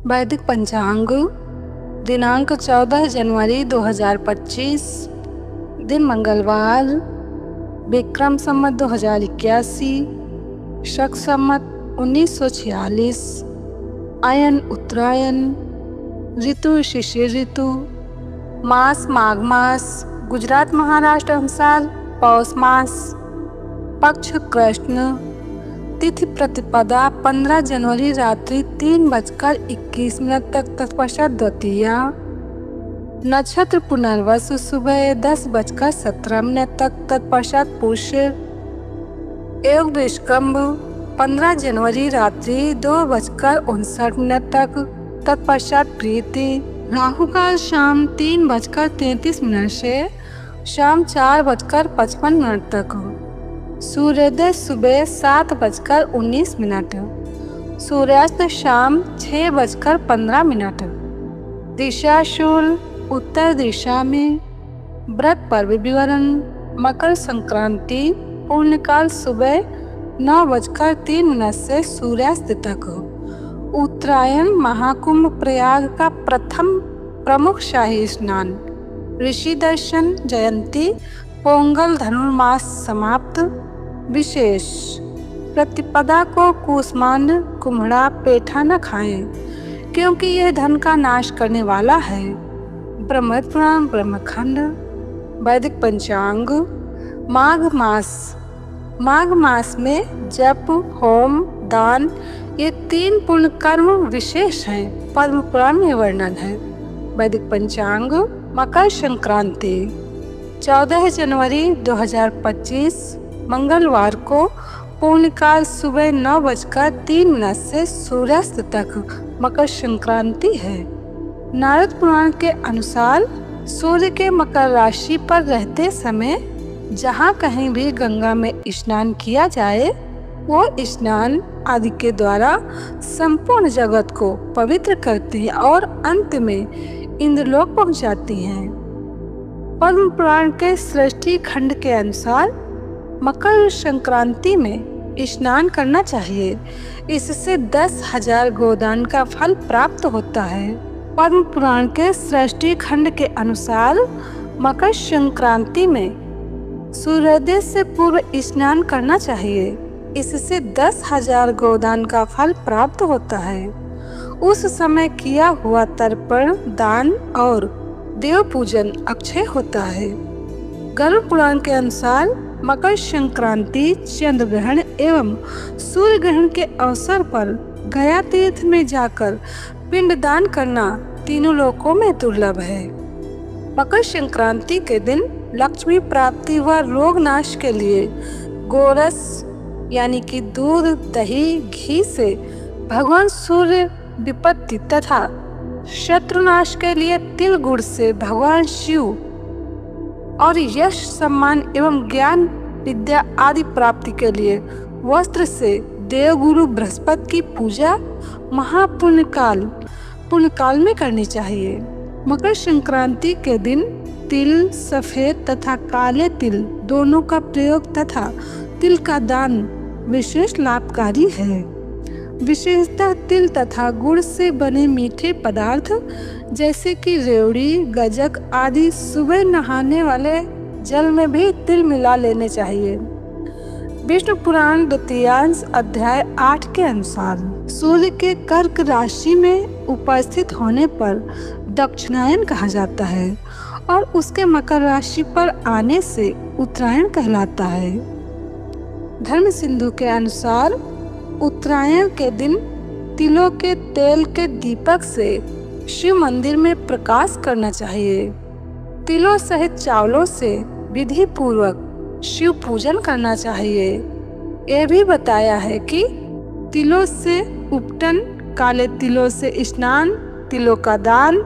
वैदिक पंचांग दिनांक 14 जनवरी 2025, दिन मंगलवार, विक्रम संवत 2081, शक संवत 1946, अयन उत्तरायण, ऋतु शिशिर ऋतु, मास माघ मास, गुजरात महाराष्ट्र अनुसार पौष मास, पक्ष कृष्ण, तिथि प्रतिपदा 15 जनवरी रात्रि 3:21 तक, तत्पश्चात द्वितीया, नक्षत्र पुनर्वसु सुबह 10:17 तक, तत्पश्चात पुष्य, योग वृषकंभ 15 जनवरी रात्रि 2:59 तक, तत्पश्चात प्रीति, राहु काल शाम 3:33 से शाम 4:55 तक, सूर्योदय सुबह 7:19, सूर्यास्त शाम 6:15, दिशा शूल उत्तर दिशा में, व्रत पर्व विवरण, मकर संक्रांति पूर्णकाल सुबह 9:03 से सूर्यास्त तक, उत्तरायण महाकुंभ प्रयाग का प्रथम प्रमुख शाही स्नान, ऋषि दर्शन, जयंती, पोंगल, धनुर्मास समाप्त। विशेष प्रतिपदा को कूष्मांड, कुम्हड़ा, पेठा न खाएं, क्योंकि यह धन का नाश करने वाला है। ब्रह्म पुराण ब्रह्मखंड। वैदिक पंचांग माघ मास में जप, होम, दान ये 3 पुण्य कर्म विशेष हैं। पद्म पुराण में वर्णन है। वैदिक पंचांग मकर संक्रांति 14 जनवरी 2025 मंगलवार को पूर्णकाल सुबह 9:03 से सूर्यास्त तक मकर संक्रांति है। नारद पुराण के अनुसार सूर्य के मकर राशि पर रहते समय जहाँ कहीं भी गंगा में स्नान किया जाए, वो स्नान आदि के द्वारा संपूर्ण जगत को पवित्र करती है और अंत में इंद्रलोक पहुँचाती हैं। पद्म पुराण के सृष्टि खंड के अनुसार मकर संक्रांति में स्नान करना चाहिए। इससे 10,000 गोदान का फल प्राप्त होता है। पद्म पुराण के सृष्टि खंड के अनुसार मकर संक्रांति में सूर्योदय से पूर्व स्नान करना चाहिए। इससे 10,000 गोदान का फल प्राप्त होता है। उस समय किया हुआ तर्पण, दान और देव पूजन अक्षय होता है। गरुड़ पुराण के अनुसार मकर संक्रांति, चंद्र ग्रहण एवं सूर्य ग्रहण के अवसर पर गया तीर्थ में जाकर पिंडदान करना तीनों लोकों में दुर्लभ है। मकर संक्रांति के दिन लक्ष्मी प्राप्ति व रोग नाश के लिए गोरस यानी कि दूध, दही, घी से भगवान सूर्य विपत्ति तथा शत्रुनाश के लिए तिल गुड़ से भगवान शिव और यश, सम्मान एवं ज्ञान, विद्या आदि प्राप्ति के लिए वस्त्र से देवगुरु बृहस्पति की पूजा पुण्यकाल में करनी चाहिए। मकर संक्रांति के दिन तिल, सफेद तथा काले तिल दोनों का प्रयोग तथा तिल का दान विशेष लाभकारी है। विशेषतः तिल तथा गुड़ से बने मीठे पदार्थ जैसे कि रेवड़ी, गजक आदि सुबह नहाने वाले जल में भी तिल मिला लेने चाहिए। विष्णु पुराण द्वितीयांश अध्याय 8 के अनुसार सूर्य के कर्क राशि में उपस्थित होने पर दक्षिणायन कहा जाता है और उसके मकर राशि पर आने से उत्तरायण कहलाता है। धर्म सिंधु के अनुसार उत्तरायण के दिन तिलों के तेल के दीपक से शिव मंदिर में प्रकाश करना चाहिए। तिलों सहित चावलों से विधि पूर्वक शिव पूजन करना चाहिए। यह भी बताया है कि तिलों से उपटन, काले तिलों से स्नान, तिलों का दान,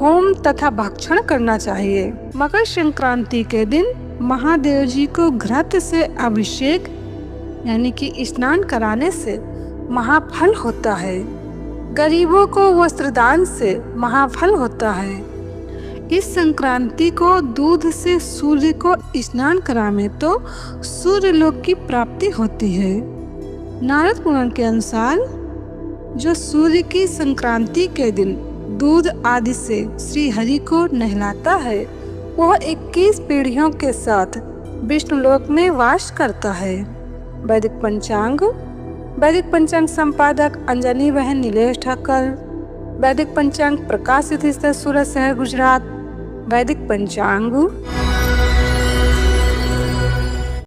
होम तथा भक्षण करना चाहिए। मकर संक्रांति के दिन महादेव जी को घृत से अभिषेक यानी कि स्नान कराने से महाफल होता है। गरीबों को वस्त्रदान से महाफल होता है। इस संक्रांति को दूध से सूर्य को स्नान कराने तो सूर्य लोक की प्राप्ति होती है। नारद पुराण के अनुसार जो सूर्य की संक्रांति के दिन दूध आदि से श्री हरि को नहलाता है, वह 21 पीढ़ियों के साथ विष्णुलोक में वास करता है। वैदिक पंचांग संपादक अंजनी बहन नीलेश ठाकर। वैदिक पंचांग प्रकाशित सूरत शहर गुजरात। वैदिक पंचांग